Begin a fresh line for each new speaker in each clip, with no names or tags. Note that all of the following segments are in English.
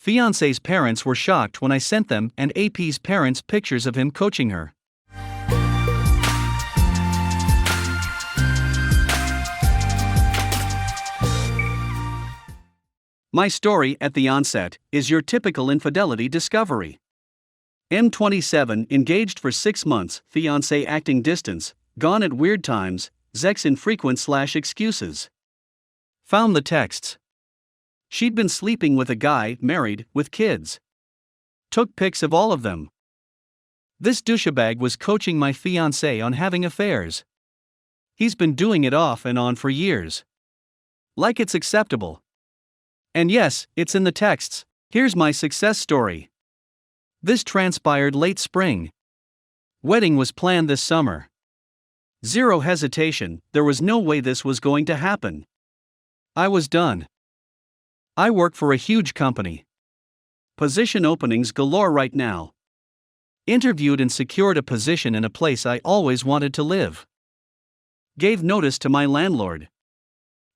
Fiance's parents were shocked when I sent them and AP's parents pictures of him coaching her. My story at the onset is your typical infidelity discovery. M27 engaged for 6 months, fiancé acting distance, gone at weird times, Zex infrequent/excuses. Found the texts. She'd been sleeping with a guy, married, with kids. Took pics of all of them. This douchebag was coaching my fiancé on having affairs. He's been doing it off and on for years. Like it's acceptable. And yes, it's in the texts. Here's my success story. This transpired late spring. Wedding was planned this summer. Zero hesitation, there was no way this was going to happen. I was done. I work for a huge company. Position openings galore right now. Interviewed and secured a position in a place I always wanted to live. Gave notice to my landlord.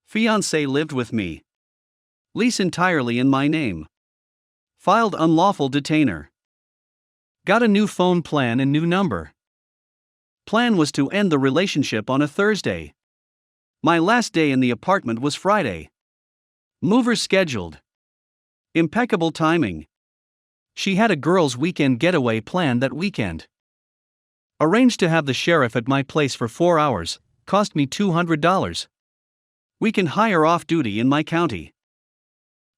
Fiancé lived with me. Lease entirely in my name. Filed unlawful detainer. Got a new phone plan and new number. Plan was to end the relationship on a Thursday. My last day in the apartment was Friday. Movers scheduled. Impeccable timing. She had a girls' weekend getaway planned that weekend. Arranged to have the sheriff at my place for 4 hours, cost me $200. We can hire off-duty in my county.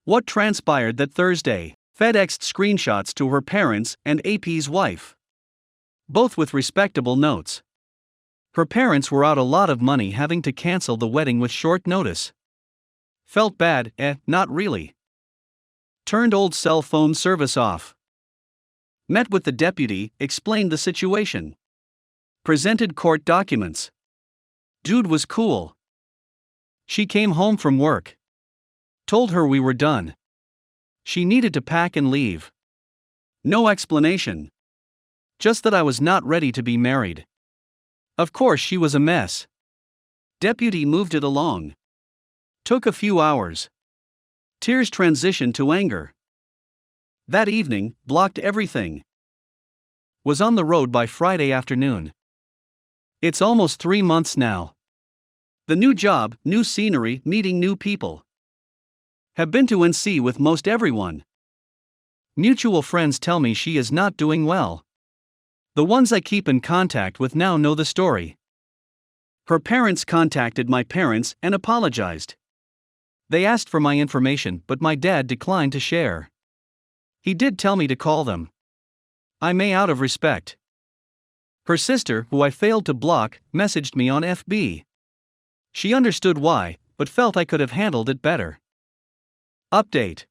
What transpired that Thursday? FedExed screenshots to her parents and AP's wife. Both with respectable notes. Her parents were out a lot of money having to cancel the wedding with short notice. Felt bad, not really. Turned old cell phone service off. Met with the deputy, explained the situation. Presented court documents. Dude was cool. She came home from work. Told her we were done. She needed to pack and leave. No explanation. Just that I was not ready to be married. Of course she was a mess. Deputy moved it along. Took a few hours. Tears transitioned to anger. That evening, blocked everything. Was on the road by Friday afternoon. It's almost 3 months now. The new job, new scenery, meeting new people. Have been to NC with most everyone. Mutual friends tell me she is not doing well. The ones I keep in contact with now know the story. Her parents contacted my parents and apologized. They asked for my information, but my dad declined to share. He did tell me to call them. I may out of respect. Her sister, who I failed to block, messaged me on FB. She understood why, but felt I could have handled it better. Update.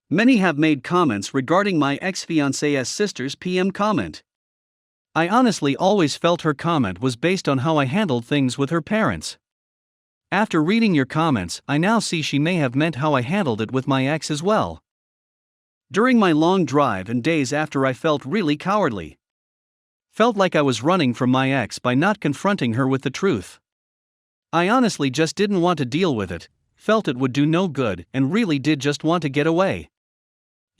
Many have made comments regarding my ex-fiancé's sister's PM comment. I honestly always felt her comment was based on how I handled things with her parents. After reading your comments, I now see she may have meant how I handled it with my ex as well. During my long drive and days after, I felt really cowardly. Felt like I was running from my ex by not confronting her with the truth. I honestly just didn't want to deal with it, felt it would do no good, and really did just want to get away.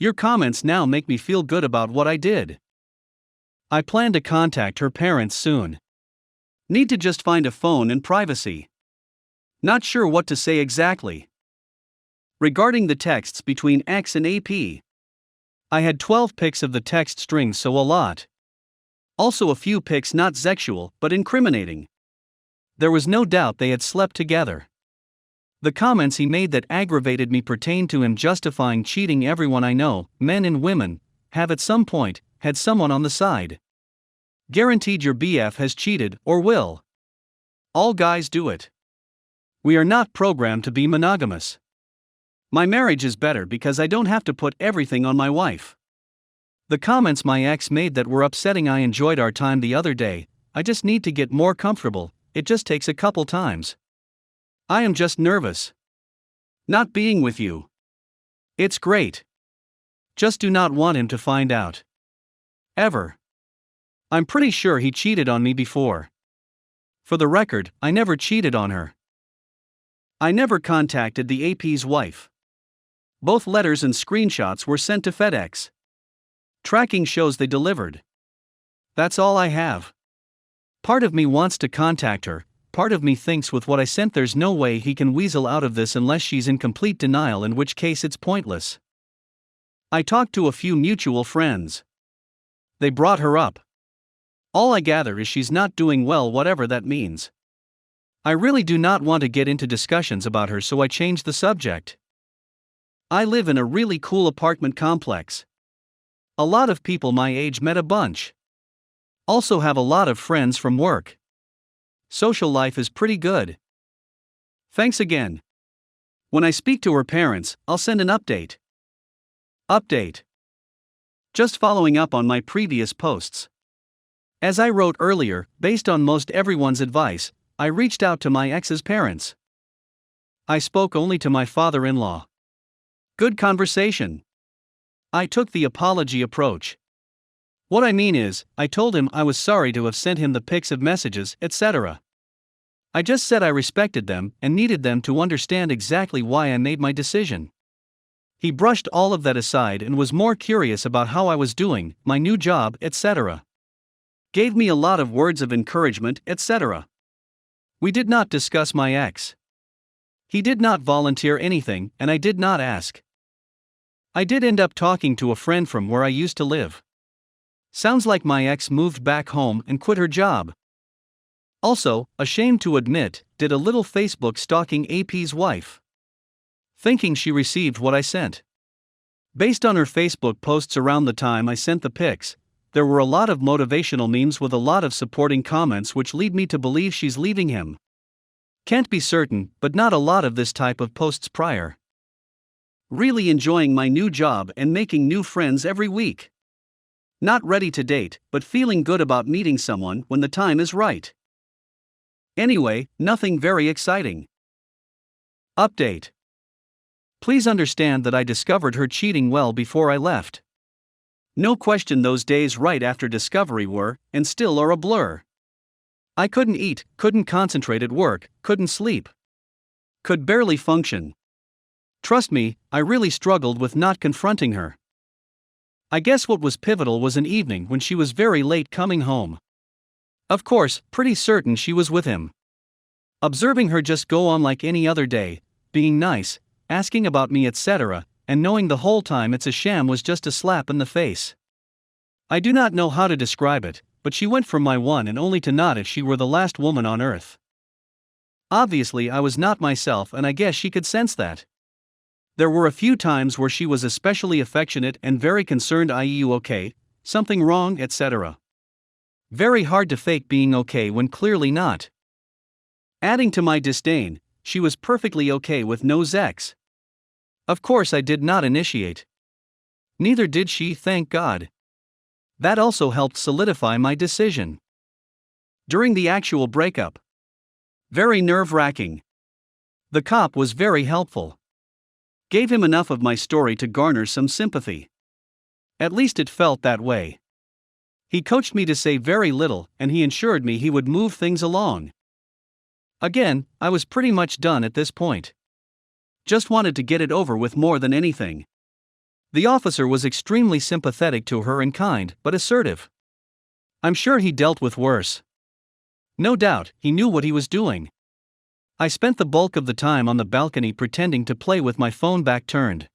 Your comments now make me feel good about what I did. I plan to contact her parents soon. Need to just find a phone and privacy. Not sure what to say exactly. Regarding the texts between X and AP. I had 12 pics of the text strings, so a lot. Also a few pics not sexual but incriminating. There was no doubt they had slept together. The comments he made that aggravated me pertain to him justifying cheating. Everyone I know, men and women, have at some point had someone on the side. Guaranteed your BF has cheated or will. All guys do it. We are not programmed to be monogamous. My marriage is better because I don't have to put everything on my wife. The comments my ex made that were upsetting. I enjoyed our time the other day. I just need to get more comfortable. It just takes a couple times. I am just nervous. Not being with you. It's great. Just do not want him to find out. Ever. I'm pretty sure he cheated on me before. For the record, I never cheated on her. I never contacted the AP's wife. Both letters and screenshots were sent to FedEx. Tracking shows they delivered. That's all I have. Part of me wants to contact her, part of me thinks with what I sent there's no way he can weasel out of this unless she's in complete denial, in which case it's pointless. I talked to a few mutual friends. They brought her up. All I gather is she's not doing well, whatever that means. I really do not want to get into discussions about her, so I changed the subject. I live in a really cool apartment complex. A lot of people my age, met a bunch. Also have a lot of friends from work. Social life is pretty good. Thanks again. When I speak to her parents, I'll send an update. Update. Just following up on my previous posts. As I wrote earlier, based on most everyone's advice, I reached out to my ex's parents. I spoke only to my father-in-law. Good conversation. I took the apology approach. What I mean is, I told him I was sorry to have sent him the pics of messages, etc. I just said I respected them and needed them to understand exactly why I made my decision. He brushed all of that aside and was more curious about how I was doing, my new job, etc. Gave me a lot of words of encouragement, etc. We did not discuss my ex. He did not volunteer anything, and I did not ask. I did end up talking to a friend from where I used to live. Sounds like my ex moved back home and quit her job. Also, ashamed to admit, did a little Facebook stalking AP's wife. Thinking she received what I sent. Based on her Facebook posts around the time I sent the pics, there were a lot of motivational memes with a lot of supporting comments which lead me to believe she's leaving him. Can't be certain, but not a lot of this type of posts prior. Really enjoying my new job and making new friends every week. Not ready to date, but feeling good about meeting someone when the time is right. Anyway, nothing very exciting. Update. Please understand that I discovered her cheating well before I left. No question those days right after discovery were, and still are, a blur. I couldn't eat, couldn't concentrate at work, couldn't sleep. Could barely function. Trust me, I really struggled with not confronting her. I guess what was pivotal was an evening when she was very late coming home. Of course, pretty certain she was with him. Observing her just go on like any other day, being nice, asking about me, etc., and knowing the whole time it's a sham was just a slap in the face. I do not know how to describe it, but she went from my one and only to not if she were the last woman on earth. Obviously I was not myself, and I guess she could sense that. There were a few times where she was especially affectionate and very concerned, i.e. you okay, something wrong, etc. Very hard to fake being okay when clearly not. Adding to my disdain, she was perfectly okay with no sex. Of course I did not initiate. Neither did she, thank God. That also helped solidify my decision. During the actual breakup. Very nerve-wracking. The cop was very helpful. Gave him enough of my story to garner some sympathy. At least it felt that way. He coached me to say very little, and he ensured me he would move things along. Again, I was pretty much done at this point. Just wanted to get it over with more than anything. The officer was extremely sympathetic to her and kind, but assertive. I'm sure he dealt with worse. No doubt, he knew what he was doing. I spent the bulk of the time on the balcony pretending to play with my phone back turned.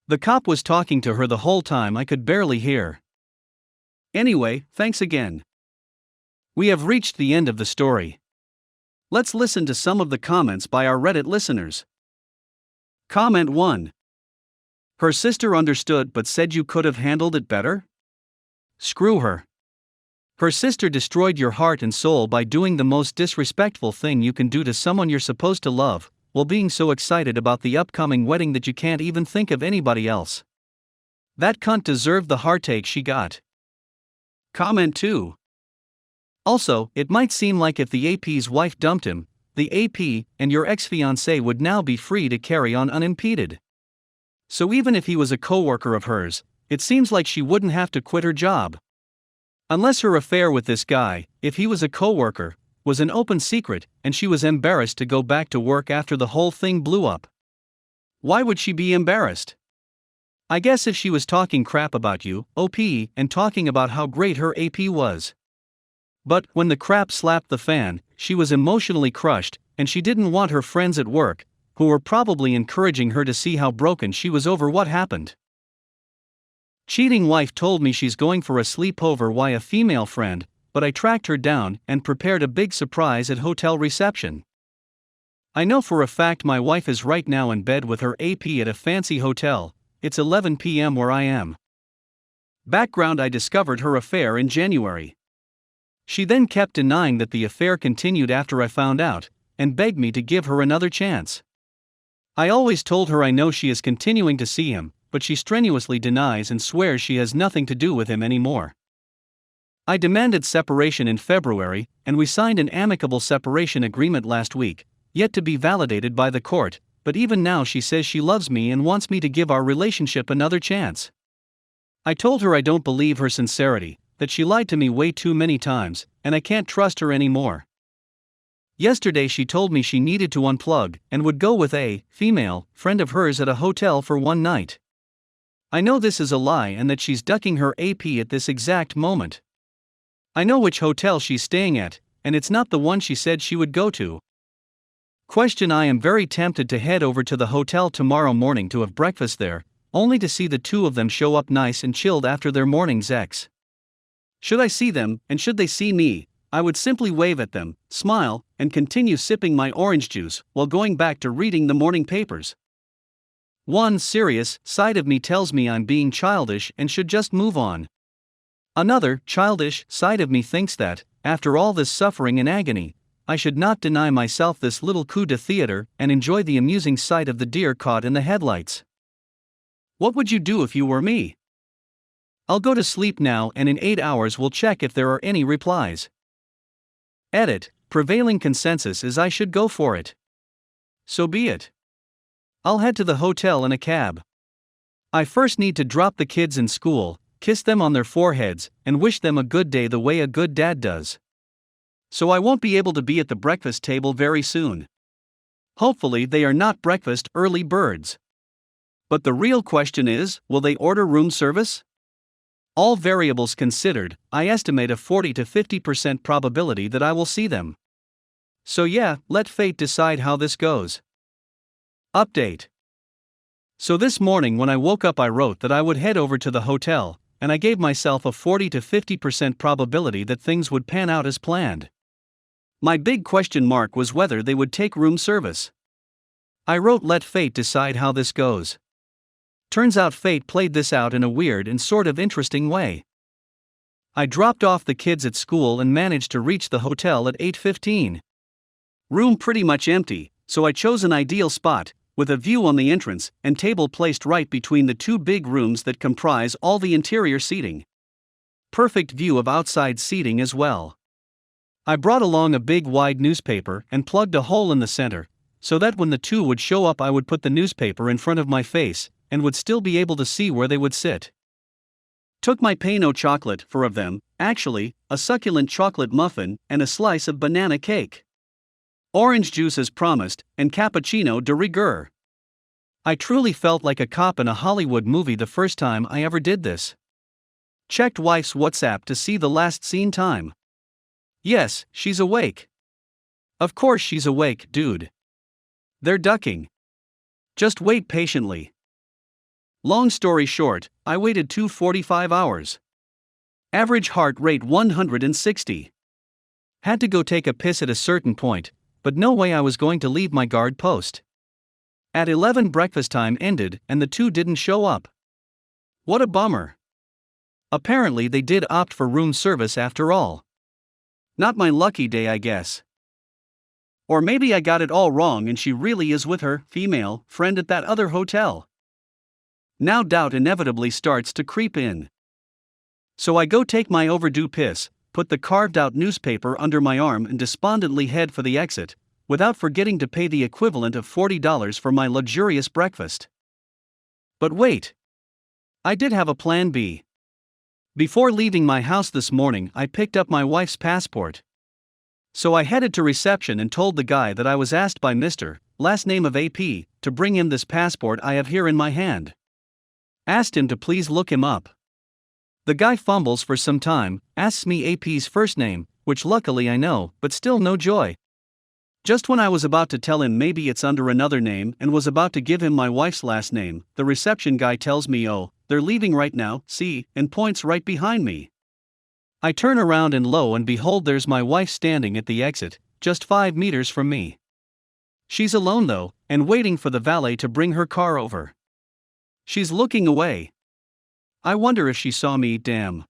The cop was talking to her the whole time, I could barely hear. Anyway, thanks again. We have reached the end of the story. Let's listen to some of the comments by our Reddit listeners. Comment 1. Her sister understood but said you could have handled it better? Screw her. Her sister destroyed your heart and soul by doing the most disrespectful thing you can do to someone you're supposed to love, while being so excited about the upcoming wedding that you can't even think of anybody else. That cunt deserved the heartache she got. Comment 2. Also, it might seem like if the AP's wife dumped him, the AP and your ex-fiancé would now be free to carry on unimpeded. So even if he was a coworker of hers, it seems like she wouldn't have to quit her job. Unless her affair with this guy, if he was a coworker, was an open secret and she was embarrassed to go back to work after the whole thing blew up. Why would she be embarrassed? I guess if she was talking crap about you, OP, and talking about how great her AP was. But when the crap slapped the fan, she was emotionally crushed, and she didn't want her friends at work, who were probably encouraging her to see how broken she was over what happened. Cheating wife told me she's going for a sleepover with a female friend, but I tracked her down and prepared a big surprise at hotel reception. I know for a fact my wife is right now in bed with her AP at a fancy hotel. It's 11 p.m. where I am. Background: I discovered her affair in January. She then kept denying that the affair continued after I found out, and begged me to give her another chance. I always told her I know she is continuing to see him, but she strenuously denies and swears she has nothing to do with him anymore. I demanded separation in February, and we signed an amicable separation agreement last week, yet to be validated by the court, but even now she says she loves me and wants me to give our relationship another chance. I told her I don't believe her sincerity, that she lied to me way too many times, and I can't trust her anymore. Yesterday she told me she needed to unplug and would go with a female friend of hers at a hotel for one night. I know this is a lie and that she's ducking her AP at this exact moment. I know which hotel she's staying at, and it's not the one she said she would go to. Question: I am very tempted to head over to the hotel tomorrow morning to have breakfast there, only to see the two of them show up nice and chilled after their morning's ex. Should I see them, and should they see me, I would simply wave at them, smile, and continue sipping my orange juice while going back to reading the morning papers. One serious side of me tells me I'm being childish and should just move on. Another childish side of me thinks that, after all this suffering and agony, I should not deny myself this little coup de theater and enjoy the amusing sight of the deer caught in the headlights. What would you do if you were me? I'll go to sleep now, and in 8 hours we'll check if there are any replies. Edit: prevailing consensus is I should go for it. So be it. I'll head to the hotel in a cab. I first need to drop the kids in school, kiss them on their foreheads, and wish them a good day the way a good dad does. So I won't be able to be at the breakfast table very soon. Hopefully they are not breakfast early birds. But the real question is, will they order room service? All variables considered, I estimate a 40 to 50% probability that I will see them. So yeah, let fate decide how this goes. Update. So this morning when I woke up I wrote that I would head over to the hotel, and I gave myself a 40 to 50% probability that things would pan out as planned. My big question mark was whether they would take room service. I wrote let fate decide how this goes. Turns out fate played this out in a weird and sort of interesting way. I dropped off the kids at school and managed to reach the hotel at 8:15. Room pretty much empty, so I chose an ideal spot, with a view on the entrance and table placed right between the two big rooms that comprise all the interior seating. Perfect view of outside seating as well. I brought along a big wide newspaper and plugged a hole in the center, so that when the two would show up I would put the newspaper in front of my face, and would still be able to see where they would sit. Took my Pano chocolate, 4 of them, actually, a succulent chocolate muffin, and a slice of banana cake. Orange juice as promised, and cappuccino de rigueur. I truly felt like a cop in a Hollywood movie the first time I ever did this. Checked wife's WhatsApp to see the last seen time. Yes, she's awake. Of course she's awake, dude. They're ducking. Just wait patiently. Long story short, I waited 245 hours. Average heart rate 160. Had to go take a piss at a certain point, but no way I was going to leave my guard post. At 11 breakfast time ended and the two didn't show up. What a bummer. Apparently they did opt for room service after all. Not my lucky day, I guess. Or maybe I got it all wrong and she really is with her female friend at that other hotel. Now doubt inevitably starts to creep in. So I go take my overdue piss, put the carved out newspaper under my arm and despondently head for the exit, without forgetting to pay the equivalent of $40 for my luxurious breakfast. But wait. I did have a plan B. Before leaving my house this morning I picked up my wife's passport. So I headed to reception and told the guy that I was asked by Mr. last name of AP, to bring him this passport I have here in my hand. Asked him to please look him up. The guy fumbles for some time, asks me AP's first name, which luckily I know, but still no joy. Just when I was about to tell him maybe it's under another name and was about to give him my wife's last name, the reception guy tells me, "Oh, they're leaving right now, see," and points right behind me. I turn around and lo and behold, there's my wife standing at the exit, just 5 meters from me. She's alone though, and waiting for the valet to bring her car over. She's looking away. I wonder if she saw me, damn.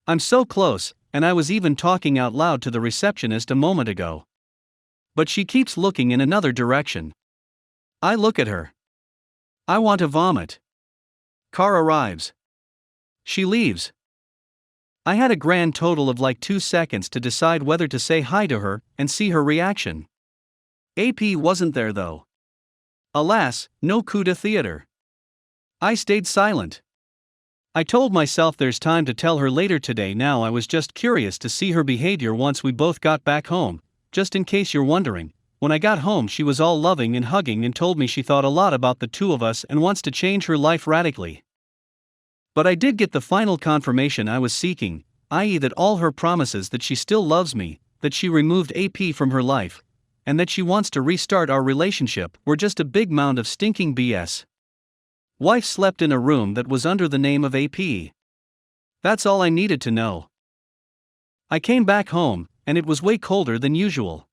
I'm so close, and I was even talking out loud to the receptionist a moment ago. But she keeps looking in another direction. I look at her. I want to vomit. Car arrives. She leaves. I had a grand total of like 2 seconds to decide whether to say hi to her and see her reaction. AP wasn't there though. Alas, no coup de theater. I stayed silent. I told myself there's time to tell her later today. Now I was just curious to see her behavior once we both got back home. Just in case you're wondering, when I got home she was all loving and hugging and told me she thought a lot about the two of us and wants to change her life radically. But I did get the final confirmation I was seeking, i.e. that all her promises that she still loves me, that she removed AP from her life, and that she wants to restart our relationship were just a big mound of stinking BS. Wife slept in a room that was under the name of AP. That's all I needed to know. I came back home, and it was way colder than usual.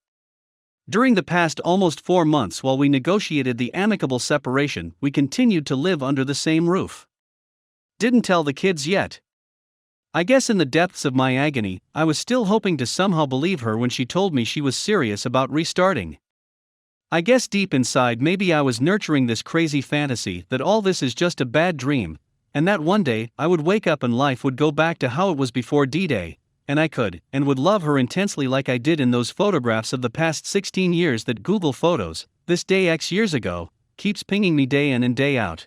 During the past almost 4 months while we negotiated the amicable separation, we continued to live under the same roof. Didn't tell the kids yet. I guess in the depths of my agony, I was still hoping to somehow believe her when she told me she was serious about restarting. I guess deep inside maybe I was nurturing this crazy fantasy that all this is just a bad dream, and that one day I would wake up and life would go back to how it was before D-Day, and I could, and would love her intensely like I did in those photographs of the past 16 years that Google Photos, this day X years ago, keeps pinging me day in and day out.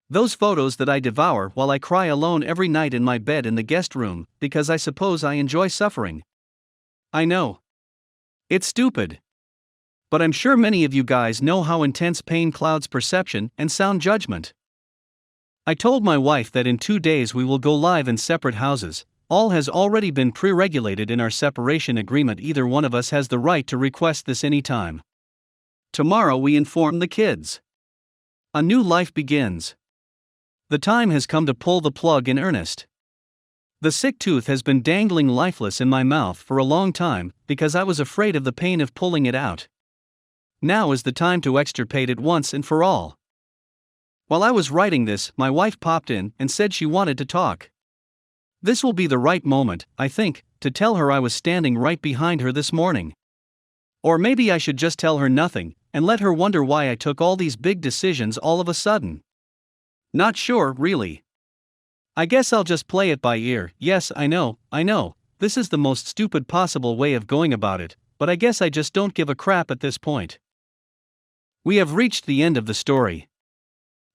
Those photos that I devour while I cry alone every night in my bed in the guest room, because I suppose I enjoy suffering. I know. It's stupid. But I'm sure many of you guys know how intense pain clouds perception and sound judgment. I told my wife that in 2 days we will go live in separate houses. All has already been pre-regulated in our separation agreement. Either one of us has the right to request this anytime. Tomorrow we inform the kids. A new life begins. The time has come to pull the plug in earnest. The sick tooth has been dangling lifeless in my mouth for a long time because I was afraid of the pain of pulling it out. Now is the time to extirpate it once and for all. While I was writing this, my wife popped in and said she wanted to talk. This will be the right moment, I think, to tell her I was standing right behind her this morning. Or maybe I should just tell her nothing, and let her wonder why I took all these big decisions all of a sudden. Not sure, really. I guess I'll just play it by ear. Yes, I know, this is the most stupid possible way of going about it, but I guess I just don't give a crap at this point. We have reached the end of the story.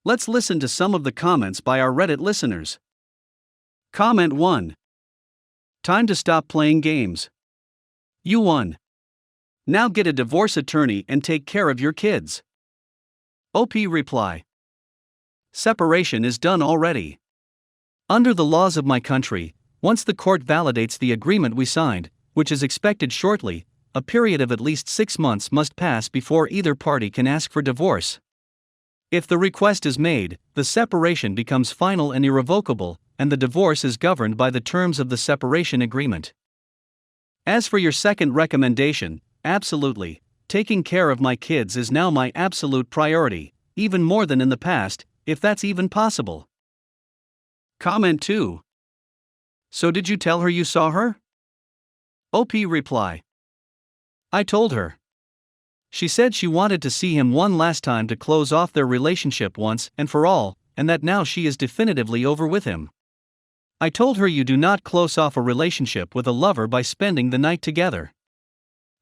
Let's listen to some of the comments by our Reddit listeners. Comment 1. Time to stop playing games. You won. Now get a divorce attorney and take care of your kids. OP reply. Separation is done already. Under the laws of my country, once the court validates the agreement we signed, which is expected shortly, a period of at least 6 months must pass before either party can ask for divorce. If the request is made, the separation becomes final and irrevocable, and the divorce is governed by the terms of the separation agreement. As for your second recommendation, absolutely, taking care of my kids is now my absolute priority, even more than in the past, if that's even possible. Comment 2. So did you tell her you saw her? OP reply. I told her. She said she wanted to see him one last time to close off their relationship once and for all, and that now she is definitively over with him. I told her you do not close off a relationship with a lover by spending the night together.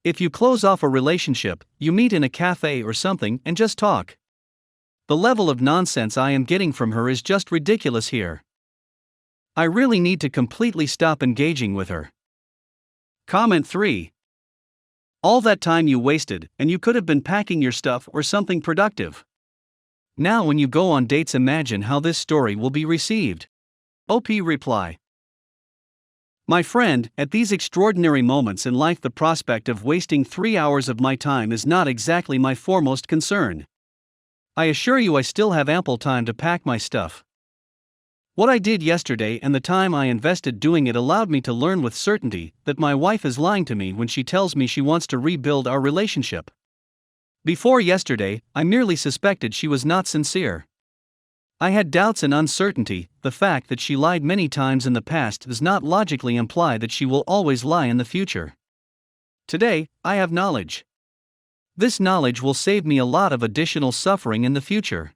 If you close off a relationship, you meet in a cafe or something and just talk. The level of nonsense I am getting from her is just ridiculous here. I really need to completely stop engaging with her. Comment 3. All that time you wasted, and you could have been packing your stuff or something productive. Now, when you go on dates, imagine how this story will be received. OP reply. My friend, at these extraordinary moments in life, the prospect of wasting 3 hours of my time is not exactly my foremost concern. I assure you, I still have ample time to pack my stuff. What I did yesterday and the time I invested doing it allowed me to learn with certainty that my wife is lying to me when she tells me she wants to rebuild our relationship. Before yesterday, I merely suspected she was not sincere. I had doubts and uncertainty. The fact that she lied many times in the past does not logically imply that she will always lie in the future. Today, I have knowledge. This knowledge will save me a lot of additional suffering in the future.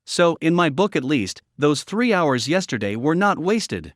So, in my book at least, those 3 hours yesterday were not wasted.